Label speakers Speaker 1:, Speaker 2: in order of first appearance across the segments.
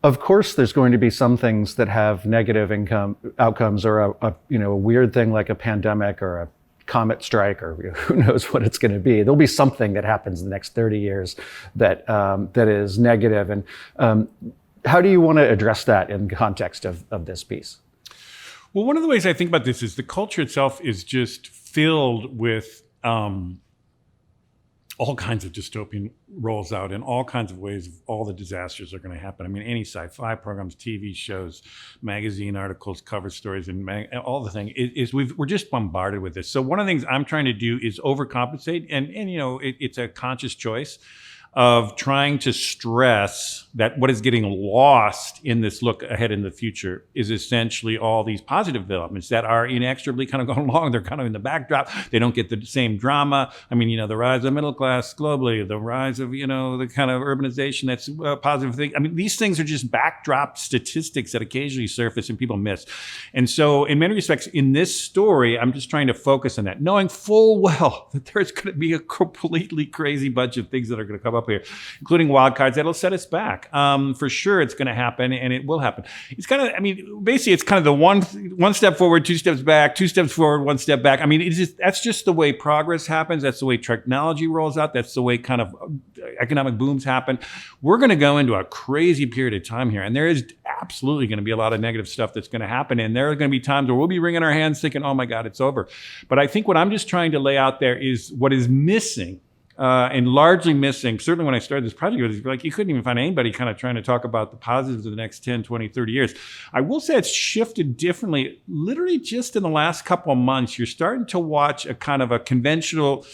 Speaker 1: Of course, there's going to be some things that have negative outcomes, or a weird thing like a pandemic or a comet strike, or who knows what it's going to be. There'll be something that happens in the next 30 years that is negative. And how do you want to address that in context of this piece?
Speaker 2: Well, one of the ways I think about this is the culture itself is just filled with all kinds of dystopian rolls out in all kinds of ways. All the disasters are going to happen. I mean, any sci-fi programs, TV shows, magazine articles, cover stories, and all the thing we're just bombarded with this. So one of the things I'm trying to do is overcompensate, and it's a conscious choice of trying to stress that what is getting lost in this look ahead in the future is essentially all these positive developments that are inexorably kind of going along. They're kind of in the backdrop. They don't get the same drama. I mean, the rise of middle class globally, the rise of, the kind of urbanization, that's a positive thing. I mean, these things are just backdrop statistics that occasionally surface and people miss. And so in many respects, in this story, I'm just trying to focus on that, knowing full well that there's going to be a completely crazy bunch of things that are going to come up here, including wild cards that'll set us back. For sure, it's going to happen, and it will happen. It's kind of, basically, it's kind of the one step forward, two steps back, two steps forward, one step back. I mean, that's just the way progress happens. That's the way technology rolls out. That's the way kind of economic booms happen. We're going to go into a crazy period of time here, and there is absolutely going to be a lot of negative stuff that's going to happen, and there are going to be times where we'll be wringing our hands thinking, oh my God, it's over. But I think what I'm just trying to lay out there is what is missing. And largely missing, certainly when I started this project, it was like you couldn't even find anybody kind of trying to talk about the positives of the next 10, 20, 30 years. I will say it's shifted differently. Literally just in the last couple of months, you're starting to watch a kind of a conventional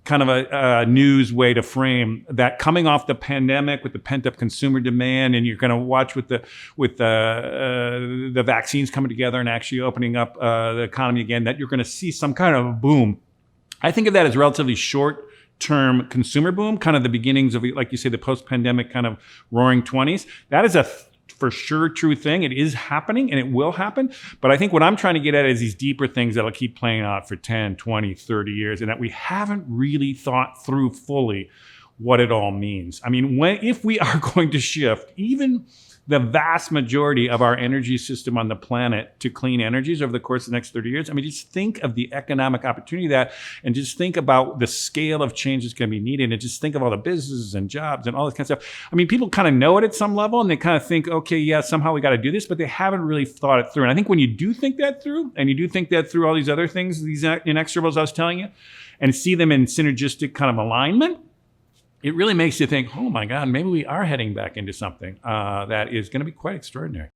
Speaker 2: kind of a news way to frame that coming off the pandemic with the pent-up consumer demand, and you're going to watch with the vaccines coming together and actually opening up the economy again, that you're going to see some kind of a boom. I think of that as relatively short-term consumer boom, kind of the beginnings of, like you say, the post-pandemic kind of roaring 20s. That is a for sure true thing. It is happening and it will happen. But I think what I'm trying to get at is these deeper things that'll keep playing out for 10, 20, 30 years, and that we haven't really thought through fully what it all means. I mean, if we are going to shift even the vast majority of our energy system on the planet to clean energies over the course of the next 30 years. I mean, just think of the economic opportunity of that, and just think about the scale of change that's going to be needed, and just think of all the businesses and jobs and all this kind of stuff. I mean, people kind of know it at some level, and they kind of think, okay, yeah, somehow we got to do this, but they haven't really thought it through. And I think when you do think that through, and you do think that through all these other things, these inexorables I was telling you, and see them in synergistic kind of alignment, it really makes you think, oh my God, maybe we are heading back into something that is going to be quite extraordinary.